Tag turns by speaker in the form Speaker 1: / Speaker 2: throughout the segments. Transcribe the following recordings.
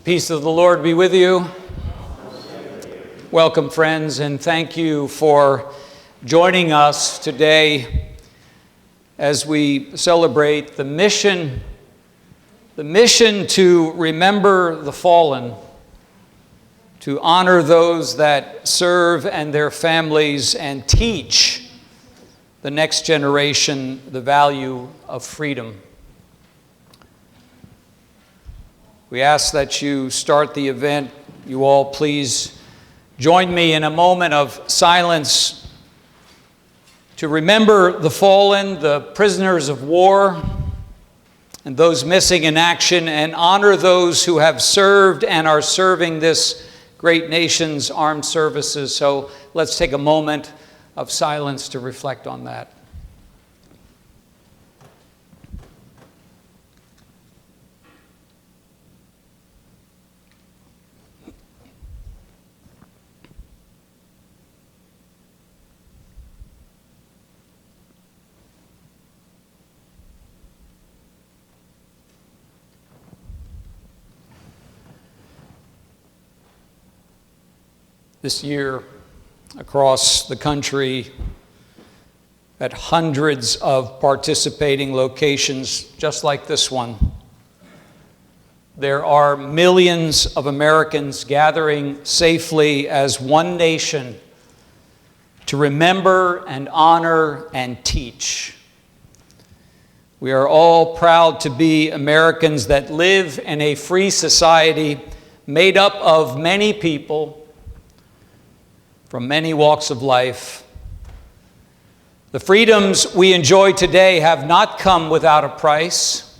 Speaker 1: Peace of the Lord be with you. Welcome, friends, and thank you for joining us today as we celebrate the mission to remember the fallen, to honor those that serve and their families, and teach the next generation the value of freedom. We ask that you start the event. You all please join me in a moment of silence to remember the fallen, the prisoners of war, and those missing in action, and honor those who have served and are serving this great nation's armed services. So let's take a moment of silence to reflect on that. This year, across the country, at hundreds of participating locations just like this one, there are millions of Americans gathering safely as one nation to remember and honor and teach. We are all proud to be Americans that live in a free society made up of many people from many walks of life. The freedoms we enjoy today have not come without a price.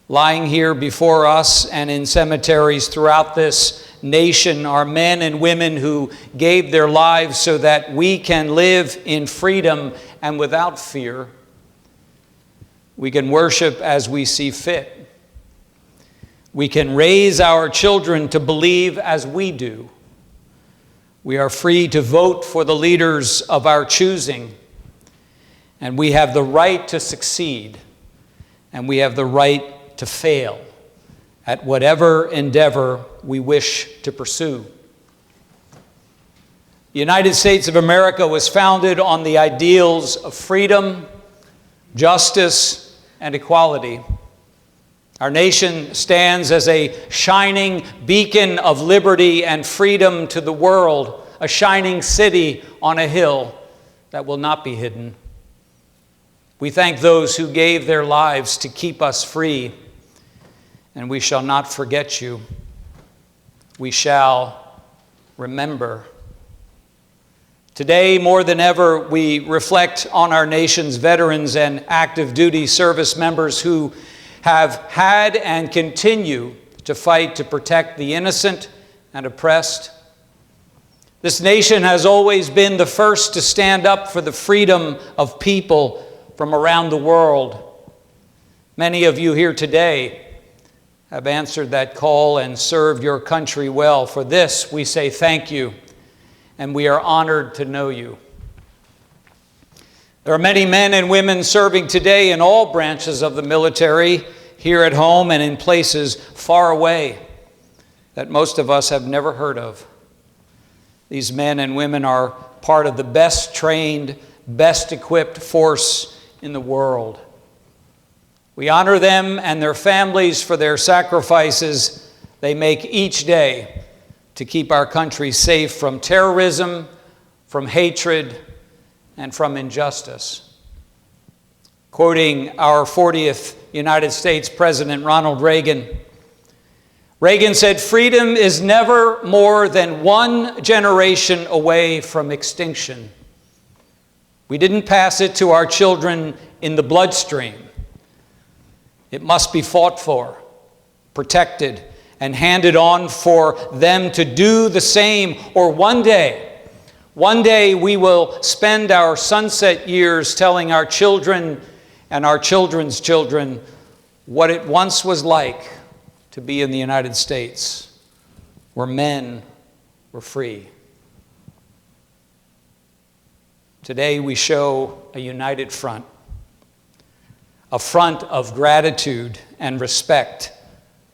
Speaker 1: Lying here before us and in cemeteries throughout this nation are men and women who gave their lives so that we can live in freedom and without fear. We can worship as we see fit. We can raise our children to believe as we do. We are free to vote for the leaders of our choosing, and we have the right to succeed, and we have the right to fail at whatever endeavor we wish to pursue. The United States of America was founded on the ideals of freedom, justice, and equality. Our nation stands as a shining beacon of liberty and freedom to the world, a shining city on a hill that will not be hidden. We thank those who gave their lives to keep us free, and we shall not forget you. We shall remember. Today, more than ever, we reflect on our nation's veterans and active duty service members who have had and continue to fight to protect the innocent and oppressed. This nation has always been the first to stand up for the freedom of people from around the world. Many of you here today have answered that call and served your country well. For this, we say thank you, and we are honored to know you. There are many men and women serving today in all branches of the military, here at home and in places far away that most of us have never heard of. These men and women are part of the best trained, best equipped force in the world. We honor them and their families for their sacrifices they make each day to keep our country safe from terrorism, from hatred, and from injustice. Quoting our 40th United States President Ronald Reagan, Reagan said, "Freedom is never more than one generation away from extinction. We didn't pass it to our children in the bloodstream. It must be fought for, protected, and handed on for them to do the same, or one day we will spend our sunset years telling our children and our children's children what it once was like to be in the United States, where men were free." Today we show a united front, a front of gratitude and respect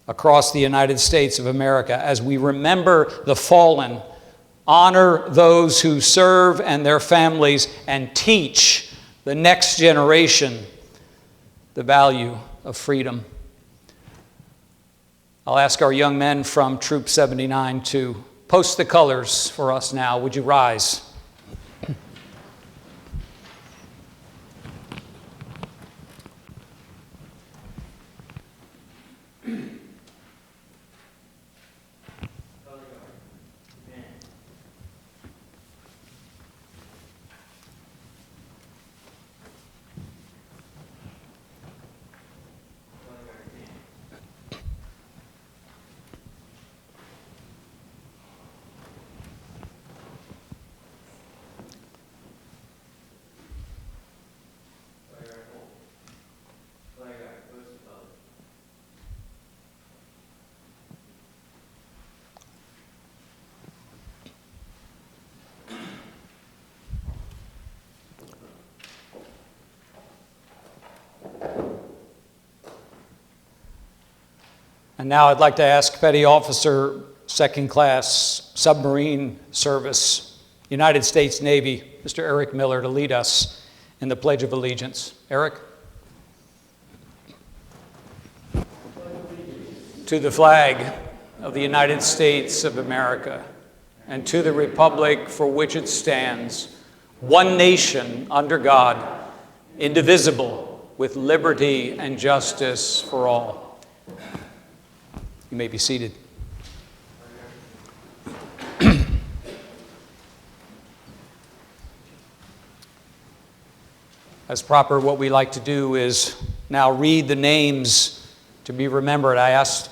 Speaker 1: across the United States of America as we remember the fallen, honor those who serve and their families, and teach the next generation the value of freedom. I'll ask our young men from Troop 79 to post the colors for us now. Would you rise? And now I'd like to ask Petty Officer, Second Class Submarine Service, United States Navy, Mr. Eric Miller, to lead us in the Pledge of Allegiance. Eric? To the flag of the United States of America, and to the republic for which it stands, one nation under God, indivisible, with liberty and justice for all. You may be seated. As proper, what we like to do is now read the names to be remembered. I asked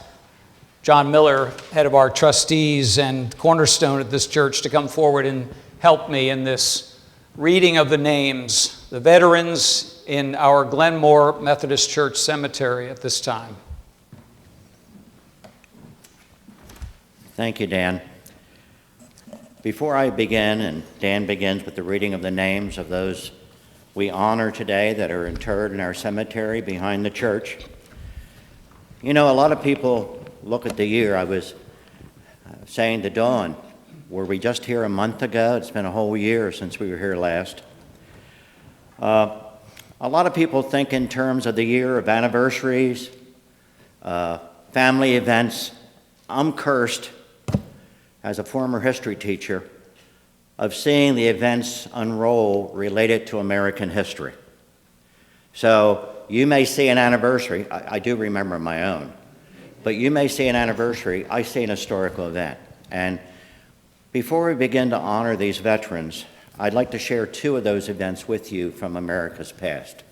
Speaker 1: John Miller, head of our trustees and cornerstone at this church, to come forward and help me in this reading of the names, the veterans in our Glen Moore Methodist Church Cemetery at this time.
Speaker 2: Thank you, Dan. Before I begin, and Dan begins with the reading of the names of those we honor today that are interred in our cemetery behind the church. You know, a lot of people look at the year. I was saying to Dawn, were we just here a month ago? It's been a whole year since we were here last. A lot of people think in terms of the year of anniversaries, family events. I'm cursed, as a former history teacher, of seeing the events unroll related to American history. So you may see an anniversary. I do remember my own. But you may see an anniversary. I see an historical event. And before we begin to honor these veterans, I'd like to share two of those events with you from America's past.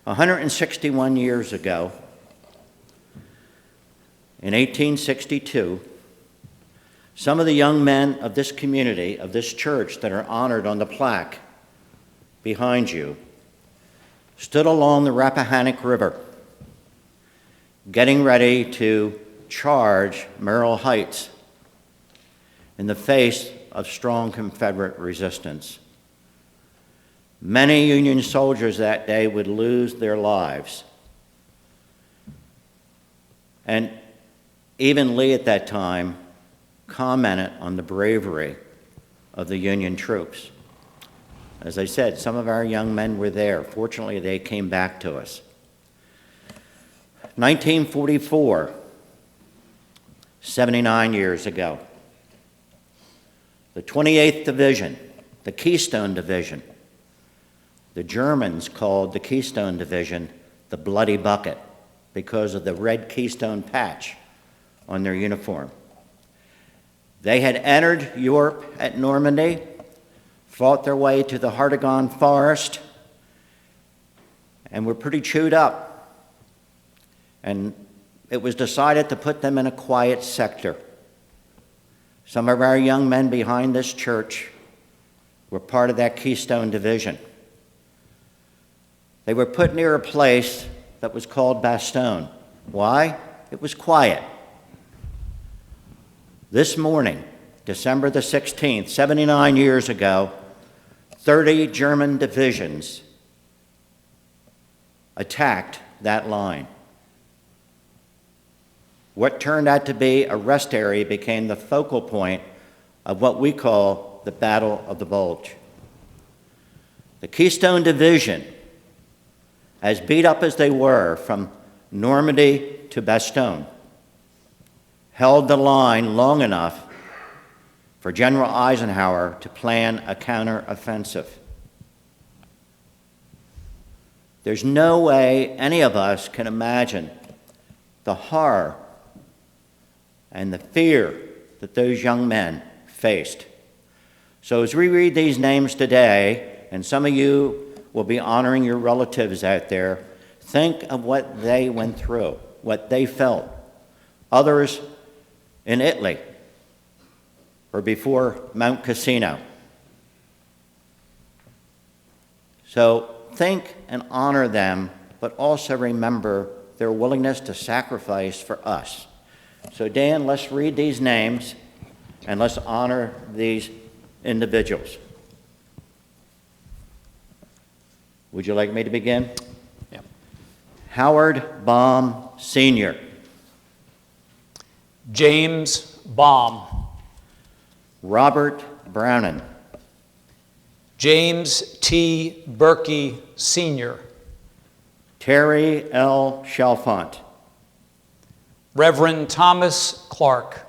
Speaker 2: 161 years ago, in 1862, some of the young men of this community, of this church that are honored on the plaque behind you, stood along the Rappahannock River, getting ready to charge Merrill Heights in the face of strong Confederate resistance. Many Union soldiers that day would lose their lives. And even Lee at that time commented on the bravery of the Union troops. As I said, some of our young men were there. Fortunately, they came back to us. 1944, 79 years ago, the 28th Division, the Keystone Division, the Germans called the Keystone Division the Bloody Bucket because of the red keystone patch on their uniform. They had entered Europe at Normandy, fought their way to the Hardagon Forest, and were pretty chewed up. And it was decided to put them in a quiet sector. Some of our young men behind this church were part of that Keystone Division. They were put near a place that was called Bastogne. Why? It was quiet. This morning, December the 16th, 79 years ago, 30 German divisions attacked that line. What turned out to be a rest area became the focal point of what we call the Battle of the Bulge. The Keystone Division, as beat up as they were from Normandy to Bastogne, held the line long enough for General Eisenhower to plan a counteroffensive. There's no way any of us can imagine the horror and the fear that those young men faced. So as we read these names today, and some of you will be honoring your relatives out there, think of what they went through, what they felt. Others in Italy or before Mount Cassino. So think and honor them, but also remember their willingness to sacrifice for us. So Dan, let's read these names and let's honor these individuals. Would you like me to begin?
Speaker 1: Yeah.
Speaker 2: Howard Baum, Sr.
Speaker 1: James Baum.
Speaker 2: Robert Brownen.
Speaker 1: James T. Berkey, Sr.
Speaker 2: Terry L. Chalfant.
Speaker 1: Reverend Thomas Clark.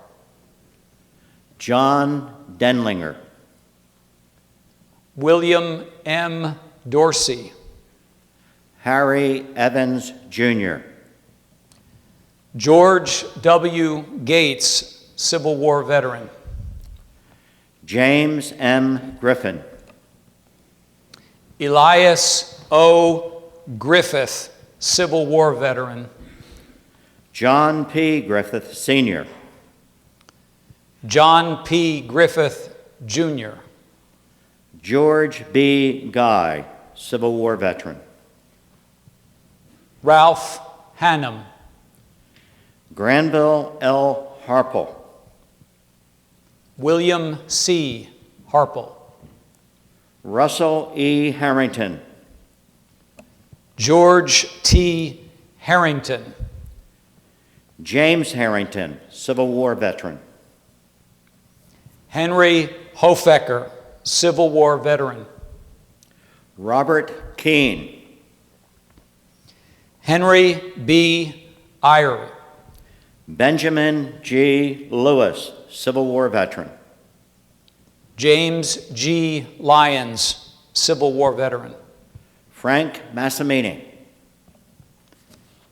Speaker 2: John Denlinger.
Speaker 1: William M. Dorsey.
Speaker 2: Harry Evans, Jr.
Speaker 1: George W. Gates, Civil War veteran.
Speaker 2: James M. Griffin.
Speaker 1: Elias O. Griffith, Civil War veteran.
Speaker 2: John P. Griffith, Sr.
Speaker 1: John P. Griffith, Jr.
Speaker 2: George B. Guy, Civil War veteran.
Speaker 1: Ralph Hannum.
Speaker 2: Granville L. Harple.
Speaker 1: William C. Harple.
Speaker 2: Russell E. Harrington.
Speaker 1: George T. Harrington.
Speaker 2: James Harrington, Civil War veteran.
Speaker 1: Henry Hofecker, Civil War veteran.
Speaker 2: Robert Keene.
Speaker 1: Henry B. Eyre.
Speaker 2: Benjamin G. Lewis, Civil War veteran.
Speaker 1: James G. Lyons, Civil War veteran.
Speaker 2: Frank Massimini.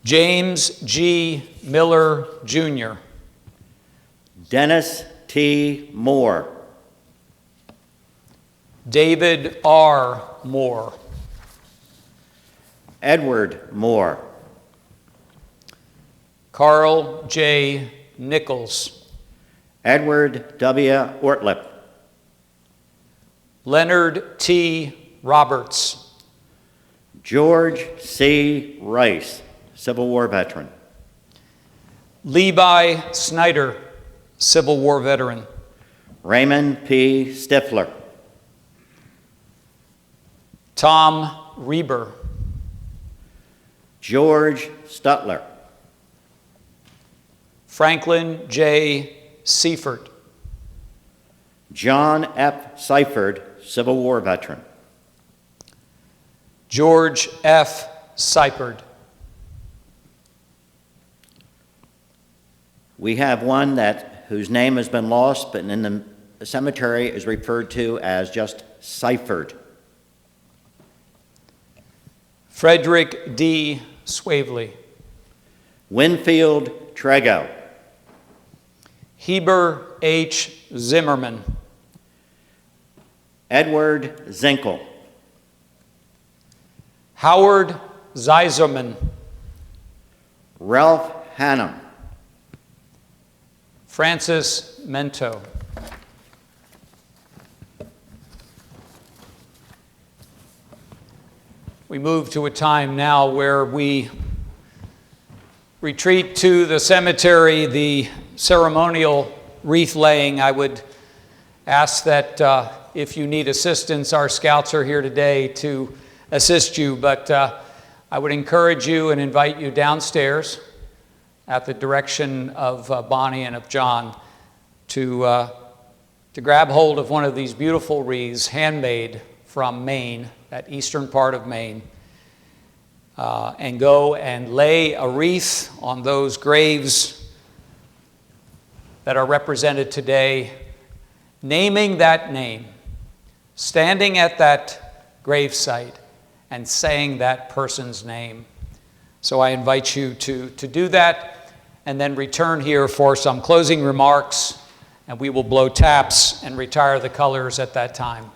Speaker 1: James G. Miller, Jr.
Speaker 2: Dennis T. Moore.
Speaker 1: David R. Moore.
Speaker 2: Edward Moore.
Speaker 1: Carl J. Nichols.
Speaker 2: Edward W. Ortlip.
Speaker 1: Leonard T. Roberts.
Speaker 2: George C. Rice, Civil War veteran.
Speaker 1: Levi Snyder, Civil War veteran.
Speaker 2: Raymond P. Stifler.
Speaker 1: Tom Reber.
Speaker 2: George Stutler.
Speaker 1: Franklin J. Seifert.
Speaker 2: John F. Seifert, Civil War veteran.
Speaker 1: George F. Seifert.
Speaker 2: We have one whose name has been lost, but in the cemetery is referred to as just Seifert.
Speaker 1: Frederick D. Swavely.
Speaker 2: Winfield Trego.
Speaker 1: Heber H. Zimmerman.
Speaker 2: Edward Zinkel.
Speaker 1: Howard Zeiserman.
Speaker 2: Ralph Hannum.
Speaker 1: Francis Mento. We move to a time now where we retreat to the cemetery, the ceremonial wreath laying. I would ask that if you need assistance, our scouts are here today to assist you, but I would encourage you and invite you downstairs at the direction of Bonnie and of John to grab hold of one of these beautiful wreaths, handmade from Maine, that eastern part of Maine, and go and lay a wreath on those graves that are represented today, naming that name, standing at that gravesite and saying that person's name. So I invite you to do that and then return here for some closing remarks, and we will blow taps and retire the colors at that time.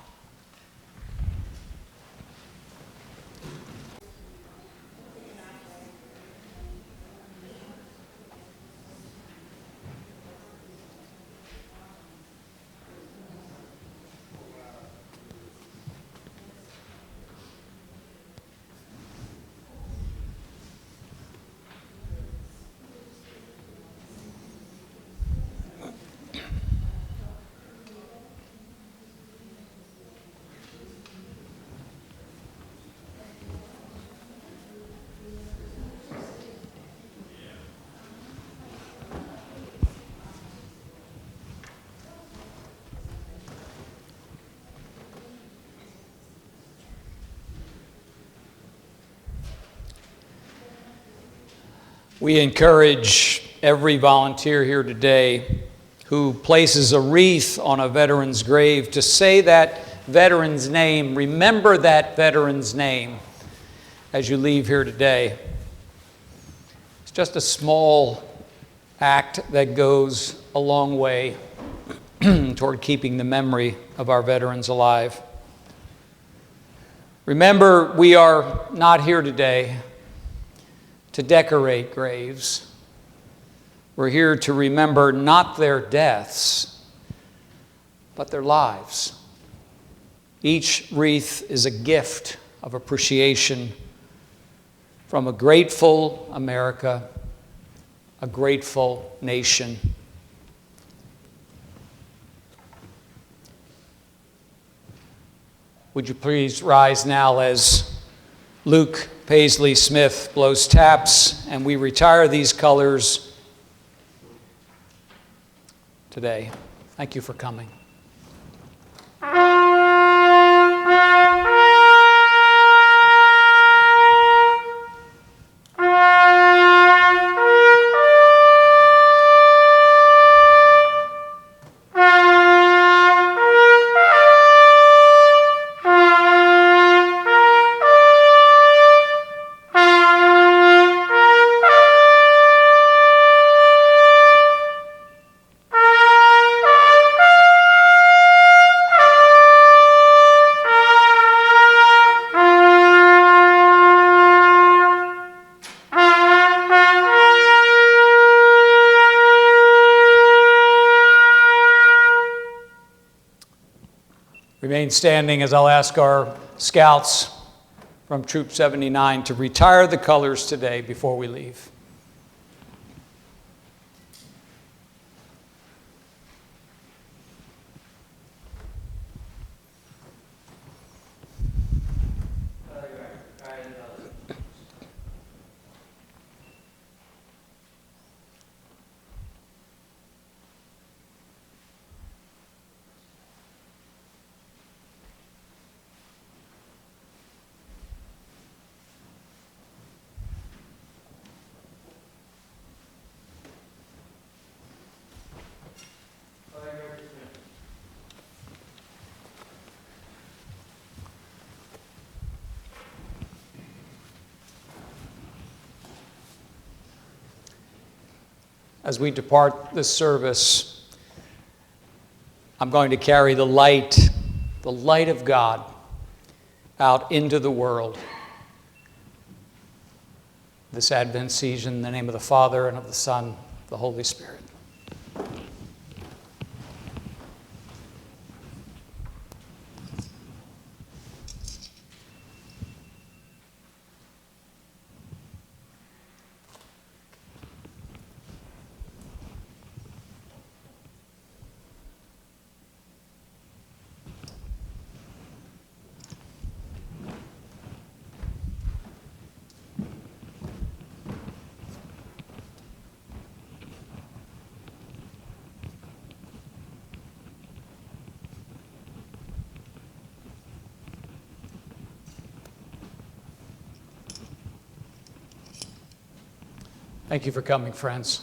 Speaker 1: We encourage every volunteer here today who places a wreath on a veteran's grave to say that veteran's name, remember that veteran's name as you leave here today. It's just a small act that goes a long way toward keeping the memory of our veterans alive. Remember, we are not here today to decorate graves. We're here to remember not their deaths, but their lives. Each wreath is a gift of appreciation from a grateful America, a grateful nation. Would you please rise now as Luke Paisley Smith blows taps, and we retire these colors today. Thank you for coming. Remain standing as I'll ask our scouts from Troop 79 to retire the colors today before we leave. As we depart this service, I'm going to carry the light of God out into the world this Advent season, in the name of the Father, and of the Son, and the Holy Spirit. Thank you for coming, friends.